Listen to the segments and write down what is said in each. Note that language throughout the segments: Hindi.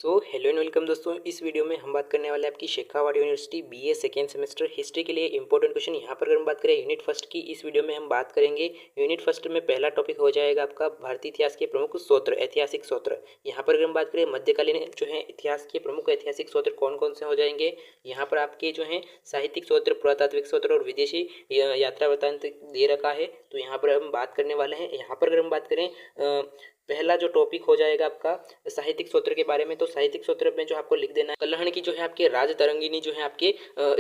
हेलो एंड वेलकम दोस्तों। इस वीडियो में हम बात करने वाले हैं आपकी Shekhawati university BA second semester history के लिए इंपॉर्टेंट क्वेश्चन। यहाँ पर अगर हम बात करें यूनिट फर्स्ट की, इस वीडियो में हम बात करेंगे यूनिट फर्स्ट में पहला टॉपिक हो जाएगा आपका भारतीय इतिहास के प्रमुख स्रोत, ऐतिहासिक स्रोत। यहाँ पर अगर हम बात करें मध्यकालीन जो है इतिहास के प्रमुख ऐतिहासिक स्रोत कौन कौन से हो जाएंगे। यहाँ पर आपके जो है साहित्यिक स्रोत, पुरातात्विक स्रोत और विदेशी यात्रा वृत्तांत दे रखा है, तो यहाँ पर हम बात करने वाले हैं। यहाँ पर अगर हम बात करें पहला जो टॉपिक हो जाएगा आपका साहित्यिक स्रोत के बारे में, तो साहित्यिक स्रोत में जो आपको लिख देना है कल्हण की जो है आपके राज तरंगिनी जो है आपके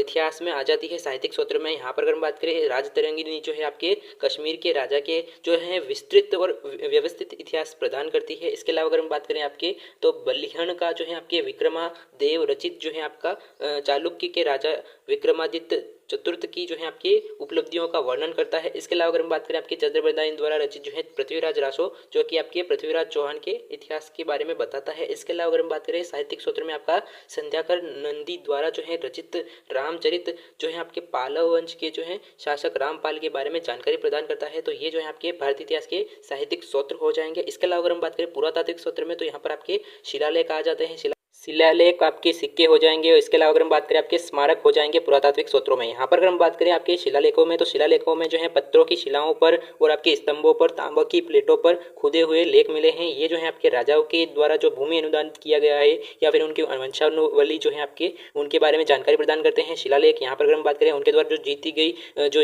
इतिहास में आ जाती है साहित्यिक स्रोत में। यहाँ पर अगर हम बात करें राज तरंगिनी जो है आपके कश्मीर के राजा के जो है विस्तृत और व्यवस्थित इतिहास प्रदान करती है। इसके अलावा अगर हम बात करें आपके तो बल्लिहण का जो है आपके विक्रमादेव रचित जो है आपका चालुक्य के राजा विक्रमादित्य चतुर्थ की जो है आपकी उपलब्धियों का वर्णन करता है। इसके अलावा अगर हम बात करें आपके चंद्रप्रदायन द्वारा रचित जो है पृथ्वीराज रासो जो कि आपके पृथ्वीराज चौहान के इतिहास के बारे में बताता है। इसके अलावा अगर हम बात करें साहित्यिक सूत्र में आपका संध्याकर नंदी द्वारा जो है रचित रामचरित जो है आपके पालव वंश के जो है शासक रामपाल के बारे में जानकारी प्रदान करता है। तो ये जो है आपके भारतीय इतिहास के साहित्यिक सूत्र हो जाएंगे। इसके अलावा अगर हम बात करें पुरातात्विक सूत्र में, तो यहाँ पर आपके शिलालेख आ जाते हैं, शिलालेख आपके सिक्के हो जाएंगे। और इसके अलावा अगर हम बात करें आपके स्मारक हो जाएंगे पुरातात्विक स्रोतों में। यहाँ पर अगर हम बात करें आपके शिलालेखों में, तो शिलालेखों में जो है पत्थरों की शिलाओं पर और आपके स्तंभों पर तांबा की प्लेटों पर खुदे हुए लेख मिले हैं। ये जो है आपके राजाओं के द्वारा जो भूमि अनुदान किया गया है या फिर उनके वंशावली जो है आपके उनके बारे में जानकारी प्रदान करते हैं शिलालेख। यहाँ पर अगर हम बात करें उनके द्वारा जो जीती गई जो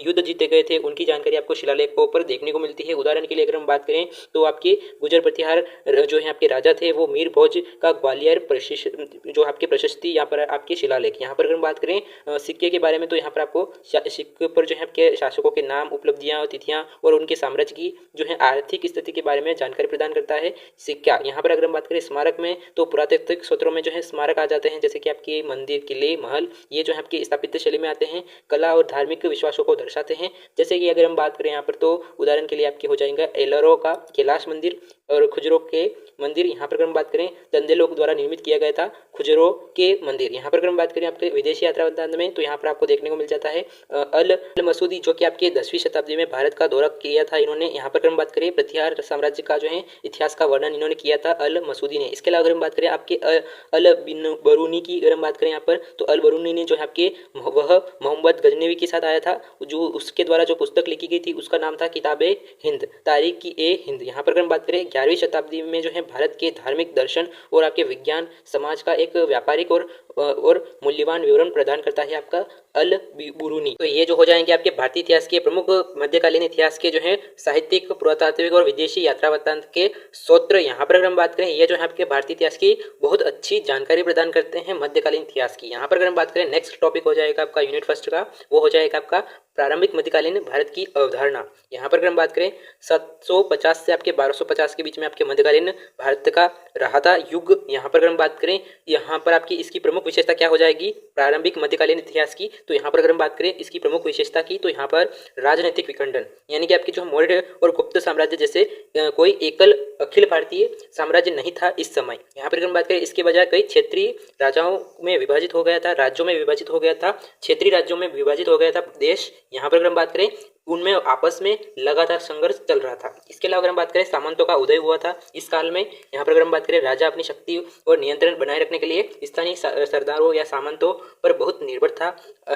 युद्ध जीते गए थे उनकी जानकारी आपको शिलालेखों पर देखने को मिलती है। उदाहरण के लिए अगर हम बात करें तो आपके गुजर प्रतिहार जो है आपके राजा थे वो मीर भोज का ग्वालियर जो आपके प्रशस्ति यहाँ पर आपके शिलालेख। यहाँ पर अगर हम बात करें सिक्के के बारे में, तो यहाँ पर आपको सिक्के पर जो है आपके शासकों के नाम, उपलब्धियां और तिथियां और उनके साम्राज्य की जो है आर्थिक स्थिति के बारे में जानकारी प्रदान करता है सिक्का। यहाँ पर अगर हम बात करें स्मारक में, तो पुरातात्विक सूत्रों में जो है स्मारक आ जाते हैं, जैसे कि आपके मंदिर, किले, महल, ये जो है आपकी स्थापत्य शैली में आते हैं, कला और धार्मिक विश्वासों को दर्शाते हैं। जैसे कि अगर हम बात करें यहाँ पर, तो उदाहरण के लिए आपके हो जाएंगे एलोरा का कैलाश मंदिर और खुजरो के मंदिर। यहाँ पर अगर हम बात करें चंदेल लोग द्वारा निर्मित किया गया था खुजरो के मंदिर। यहाँ पर अगर हम बात करें आपके विदेशी यात्रा वृत्तांत में, तो यहाँ पर आपको देखने को मिल जाता है अल मसूदी जो कि आपके 10वीं शताब्दी में भारत का दौरा किया था इन्होंने। यहाँ पर अगर हम बात करें प्रतिहार साम्राज्य का जो है इतिहास का वर्णन इन्होंने किया था अल मसूदी ने। इसके अलावा अगर हम बात करें आपके अल बिन बरूनी की अगर हम बात करें यहाँ पर, तो अल बरूनी ने जो है आपके वह मोहम्मद गजनवी के साथ आया था, जो उसके द्वारा जो पुस्तक लिखी गई थी उसका नाम था किताबे हिंद, तारीख की ए हिंद। यहाँ पर अगर हम बात करें 11वीं शताब्दी में जो है भारत के धार्मिक दर्शन और आपके विज्ञान समाज का एक व्यापारिक और मूल्यवान विवरण प्रदान करता है आपका अल बुरूनी। तो ये जो हो जाएंगे आपके भारतीय इतिहास के प्रमुख मध्यकालीन इतिहास के जो है साहित्यिक, पुरातात्विक और विदेशी यात्रा वृत्तांत के सूत्र। यहाँ पर अगर हम बात करें ये जो है आपके भारतीय इतिहास की बहुत अच्छी जानकारी प्रदान करते हैं मध्यकालीन इतिहास की। यहाँ पर अगर हम बात करें नेक्स्ट टॉपिक हो जाएगा आपका यूनिट फर्स्ट का, वो हो जाएगा आपका प्रारंभिक मध्यकालीन भारत की अवधारणा। यहाँ पर अगर हम बात करें 750 से आपके 1250 के बीच में आपके मध्यकालीन भारत का रहा था युग। यहाँ पर अगर हम बात करें यहाँ पर आपकी इसकी प्रमुख विशेषता क्या हो जाएगी प्रारंभिक मध्यकालीन इतिहास की, तो यहाँ पर अगर हम बात करें इसकी प्रमुख विशेषता की, तो यहाँ पर राजनीतिक विखंडन, यानी कि आपके जो मौर्य और गुप्त साम्राज्य जैसे कोई एकल अखिल भारतीय साम्राज्य नहीं था इस समय। यहाँ पर अगर हम बात करें इसके बजाय कई क्षेत्रीय राजाओं में विभाजित हो गया था, राज्यों में विभाजित हो गया था, क्षेत्रीय राज्यों में विभाजित हो गया था देश। यहाँ पर अगर हम बात करें उनमें आपस में लगातार संघर्ष चल रहा था। इसके अलावा अगर हम बात करें सामंतों का उदय हुआ था इस काल में। यहाँ पर अगर हम बात करें राजा अपनी शक्ति और नियंत्रण बनाए रखने के लिए स्थानीय सरदारों या सामंतों पर बहुत निर्भर था।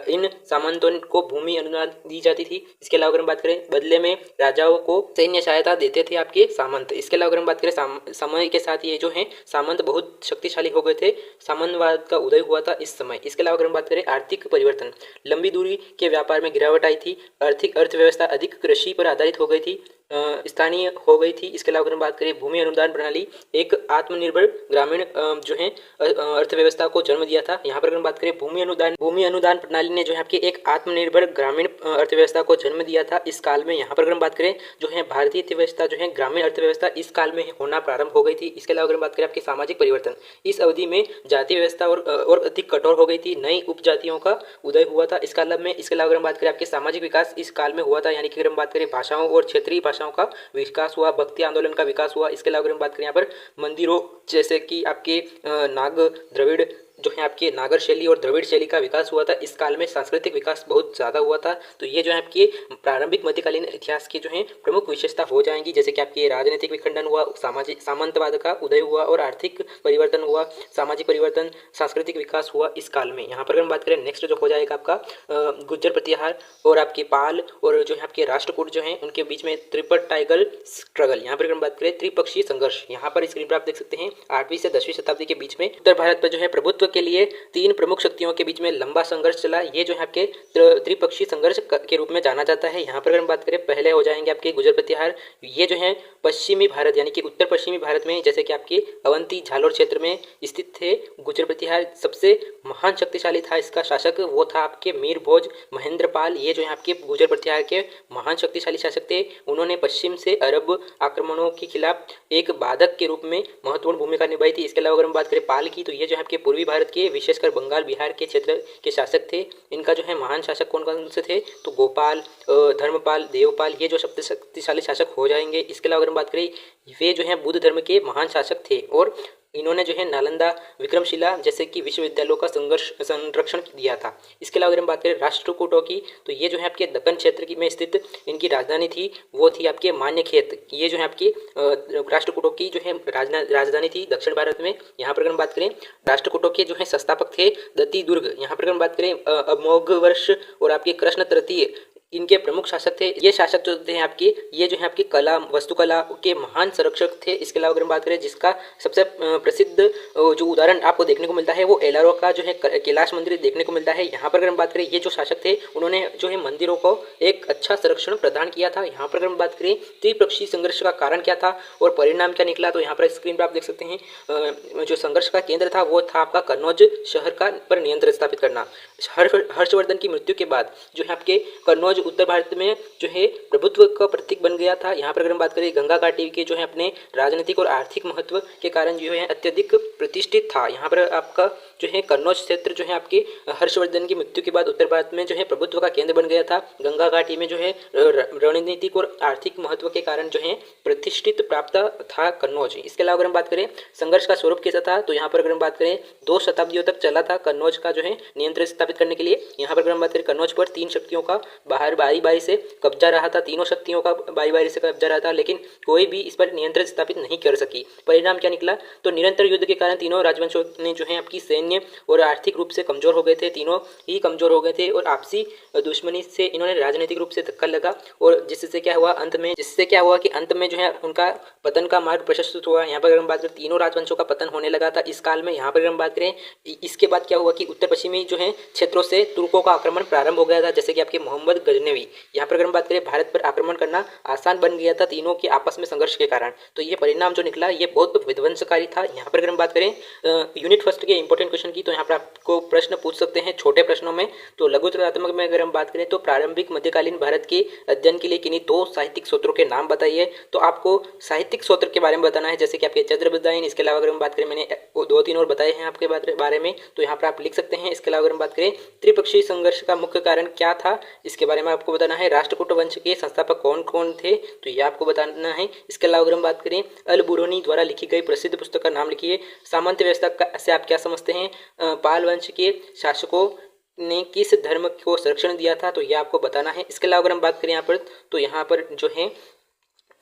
इन सामंतों को भूमि अनुदान दी जाती थी। इसके अलावा अगर हम बात करें बदले में राजाओं को सैन्य सहायता देते थे आपके सामंत। इसके अलावा अगर हम बात करें समय के साथ ये जो है सामंत बहुत शक्तिशाली हो गए थे, सामंतवाद का उदय हुआ था इस समय। इसके अलावा अगर हम बात करें आर्थिक परिवर्तन, लंबी दूरी के व्यापार में गिरावट आई थी, आर्थिक अर्थव्यवस्था अधिक कृषि पर आधारित हो गई थी, स्थानीय हो गई थी। इसके अलावा अगर हम बात करें भूमि अनुदान प्रणाली एक आत्मनिर्भर ग्रामीण जो है अर्थव्यवस्था को जन्म दिया था। यहाँ पर अगर हम बात करें भूमि अनुदान प्रणाली ने जो है आपकी एक आत्मनिर्भर ग्रामीण अर्थव्यवस्था को जन्म दिया था इस काल में। यहाँ पर अगर हम बात करें जो है भारतीय अर्थव्यवस्था जो है ग्रामीण अर्थव्यवस्था इस काल में होना प्रारंभ हो गई थी। इसके अलावा अगर हम बात करें आपके सामाजिक परिवर्तन, इस अवधि में जाति व्यवस्था और अधिक कठोर हो गई थी, नई उपजातियों का उदय हुआ था इस काल में। इसके अलावा अगर हम बात करें आपके सामाजिक विकास इस काल में हुआ था, यानी कि अगर हम बात करें भाषाओं और क्षेत्रीय भाषाओं का विकास हुआ, भक्ति आंदोलन का विकास हुआ। इसके अलावा अगर हम बात करें यहाँ पर मंदिरों जैसे कि आपके नाग द्रविड़ जो है आपके नागर शैली और द्रविड़ शैली का विकास हुआ था। इस काल में सांस्कृतिक विकास बहुत ज़्यादा हुआ था। तो ये जो है आपके प्रारंभिक मध्यकालीन इतिहास की जो है प्रमुख विशेषता हो जाएंगी, जैसे कि आपके राजनीतिक विखंडन हुआ, सामाजिक सामंतवाद का उदय हुआ और आर्थिक परिवर्तन हुआ, सामाजिक परिवर्तन, सांस्कृतिक विकास हुआ इस काल में। यहाँ पर अगर हम बात करें नेक्स्ट जो हो जाएगा आपका गुज्जर प्रतिहार और आपके पाल और जो है आपके राष्ट्रकूट जो है उनके बीच में ट्राइपल स्ट्रगल। यहाँ पर अगर हम बात करें त्रिपक्षीय संघर्ष, यहाँ पर स्क्रीन पर आप देख सकते हैं 8वीं से 10वीं शताब्दी के बीच में उत्तर भारत पर जो है प्रभुत्व के लिए 3 प्रमुख शक्तियों के बीच में लंबा संघर्ष चला। ये जो है आपके त्रिपक्षीय संघर्ष के रूप में जाना जाता है। यहाँ पर अगर हम बात करें पहले हो जाएंगे आपके गुजर प्रतिहार। ये जो है पश्चिमी भारत यानी कि उत्तर पश्चिमी भारत में जैसे कि आपके अवंती झालोर क्षेत्र में स्थित थे। गुजर प्रतिहार सबसे महान शक्तिशाली था, इसका शासक वो था आपके मीर भोज महेंद्रपाल। ये जो है आपके गुजर प्रतिहार के महान शक्तिशाली शासक थे। उन्होंने पश्चिम से अरब आक्रमणों के खिलाफ एक बाधक के रूप में महत्वपूर्ण भूमिका निभाई थी। इसके अलावा अगर हम बात करें पाल की, तो ये जो है आपके पूर्वी भारत के विशेषकर बंगाल बिहार के क्षेत्र के शासक थे। इनका जो है महान शासक कौन कौन से थे, तो गोपाल, धर्मपाल, देवपाल, ये जो शक्तिशाली शासक हो जाएंगे। इसके अलावा अगर हम बात करें वे जो है बुद्ध धर्म के महान शासक थे और इन्होंने जो है नालंदा, विक्रमशिला जैसे कि विश्वविद्यालयों का संरक्षण दिया था। इसके अलावा अगर हम बात करें राष्ट्रकूटों की, तो ये जो है आपके दक्कन क्षेत्र की में स्थित इनकी राजधानी थी, वो थी आपके मान्यखेत। ये जो है आपकी राष्ट्रकूटों की जो है राजधानी थी दक्षिण भारत में। यहाँ पर अगर हम बात करें राष्ट्रकूटों के जो है संस्थापक थे दत्ती दुर्ग। यहाँ पर अगर हम बात करें अमोघवर्ष और आपके कृष्ण तृतीय इनके प्रमुख शासक थे। ये शासक जो थे आपकी, ये जो है आपकी कला वास्तुकला के महान संरक्षक थे। इसके अलावा अगर हम बात करें जिसका सबसे प्रसिद्ध जो उदाहरण आपको देखने को मिलता है वो एलारो का जो है कैलाश मंदिर देखने को मिलता है। यहाँ पर अगर हम बात करें ये जो शासक थे उन्होंने जो है मंदिरों को एक अच्छा संरक्षण प्रदान किया था। यहाँ पर अगर हम बात करें त्रिपक्षीय संघर्ष का कारण क्या था और परिणाम क्या निकला, तो यहाँ पर स्क्रीन पर आप देख सकते हैं जो संघर्ष का केंद्र था वो था आपका कन्नौज शहर का पर नियंत्रण स्थापित करना। हर्षवर्धन की मृत्यु के बाद जो है आपके कन्नौज उत्तर भारत में जो है प्रभुत्व का प्रतीक बन गया था। यहाँ पर अगर हम बात करें गंगा घाटी के जो है अपने राजनीतिक और आर्थिक महत्व के कारण जो है अत्यधिक प्रतिष्ठित था। यहाँ पर आपका जो है कन्नौज क्षेत्र जो है आपके हर्षवर्धन की मृत्यु के बाद उत्तर भारत में जो है प्रभुत्व का केंद्र बन गया था। गंगा घाटी में जो है रणनीतिक और आर्थिक महत्व के कारण जो है प्रतिष्ठित प्राप्त था कन्नौज। इसके अलावा अगर हम बात करें संघर्ष का स्वरूप कैसा था, तो यहाँ पर अगर हम बात करें 2 शताब्दियों तक चला था कन्नौज का जो है नियंत्रण स्थापित करने के लिए। यहाँ पर अगर हम बात करें कन्नौज पर 3 शक्तियों का बारी बारी से कब्जा रहा था, तीनों शक्तियों का बारी बारी से कब्जा रहा था, लेकिन कोई भी इस पर नियंत्रण स्थापित नहीं कर सकी। परिणाम क्या निकला, तो निरंतर युद्ध के कारण तीनों राजवंशों ने जो है आपकी सैन्य और आर्थिक रूप से कमजोर हो गए थे। तीनों ही कमजोर हो गए थे और आपसी दुश्मनी से इन्होंने राजनीतिक रूप से धक्का लगा और जिससे क्या हुआ कि अंत में जो है उनका पतन का मार्ग प्रशस्त हुआ। यहाँ पर अगर हम बात करें तीनों राजवंशों का पतन होने लगा था इस काल में। यहाँ पर अगर हम बात करें इसके बाद क्या हुआ कि उत्तर पश्चिमी जो है क्षेत्रों से तुर्कों का आक्रमण प्रारंभ हो गया था, जैसे कि आपके मोहम्मद गजनवी। यहाँ पर अगर हम बात करें भारत पर आक्रमण करना आसान बन गया था तीनों के आपस में संघर्ष के कारण। तो ये परिणाम जो निकला ये बहुत विध्वंसकारी था। यहाँ पर अगर हम बात करें यूनिट फर्स्ट के इंपॉर्टेंट क्वेश्चन की, तो यहाँ पर आपको प्रश्न पूछ सकते हैं छोटे प्रश्नों में। तो लघुतरात्मक में अगर हम बात करें तो प्रारंभिक मध्यकालीन भारत के अध्ययन के लिए किन्हीं 2 साहित्यिक सूत्रों के नाम बताइए। तो आपको साहित्यिक सूत्र के बारे में बताना है, जैसे कि आपके चंद्रबुद्धायन। इसके अलावा अगर हम बात करें मैंने 2-3 और बताए हैं आपके बारे में, तो यहाँ पर आप लिख सकते हैं। इसके अलावा अगर हम बात करें त्रिपक्षीय संघर्ष का मुख्य कारण क्या था, इसके बारे में आपको बताना है। राष्ट्रकूट वंश के संस्थापक कौन कौन थे, तो ये आपको बताना है। इसके अलावा अगर हम बात करें अल बुरुनी द्वारा लिखी गई प्रसिद्ध पुस्तक का नाम लिखिए। सामंत व्यवस्था से आप क्या समझते हैं, पाल वंश के शासकों ने किस धर्म को संरक्षण दिया था, तो यह आपको बताना है। इसके अलावा अगर हम बात करें यहाँ पर, तो यहाँ पर जो है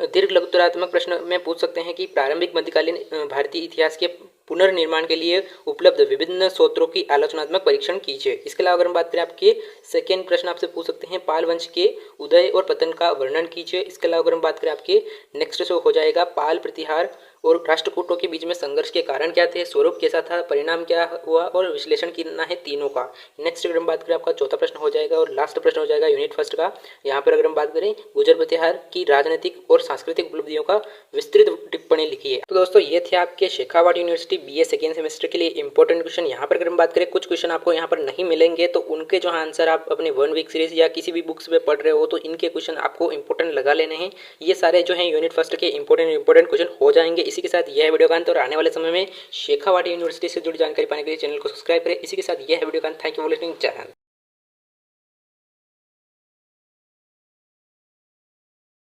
दीर्घ लघुतरात्मक प्रश्न में पूछ सकते हैं कि प्रारंभिक मध्यकालीन भारतीय इतिहास के पुनर्निर्माण के लिए उपलब्ध विभिन्न स्रोतों की आलोचनात्मक परीक्षण कीजिए। इसके अलावा अगर हम बात करें आपके सेकेंड प्रश्न आपसे पूछ सकते हैं पाल वंश के उदय और पतन का वर्णन कीजिए। इसके अलावा अगर हम बात करें आपके नेक्स्ट शो हो जाएगा पाल प्रतिहार और राष्ट्रकूटों के बीच में संघर्ष के कारण क्या थे, स्वरूप कैसा था, परिणाम क्या हुआ और विश्लेषण करना है तीनों का। नेक्स्ट अगर हम बात करें आपका चौथा प्रश्न हो जाएगा और लास्ट प्रश्न हो जाएगा यूनिट फर्स्ट का। यहाँ पर अगर हम बात करें गुजर प्रतिहार की राजनीतिक और सांस्कृतिक उपलब्धियों का विस्तृत टिप्पणी लिखिए। तो दोस्तों ये थे आपके शेखावाट यूनिवर्सिटी बीए सेकेंड सेमेस्टर के लिए इंपॉर्टेंट क्वेश्चन। यहाँ पर अगर हम बात करें कुछ क्वेश्चन आपको यहाँ पर नहीं मिलेंगे, तो उनके जो आंसर आप अपने 1 वीक सीरीज या किसी भी बुक्स में पढ़ रहे हो तो इनके क्वेश्चन आपको इंपॉर्टेंट लगा लेने हैं। ये सारे जो है यूनिट फर्स्ट के इंपॉर्टेंट क्वेश्चन हो जाएंगे। इसी के साथ यह वीडियो और आने वाले समय में शेखावाटी यूनिवर्सिटी से जुड़ी जानकारी पाने के लिए चैनल को सब्सक्राइब करें। इसी के साथ यह video thank you for listening. जय हिंद।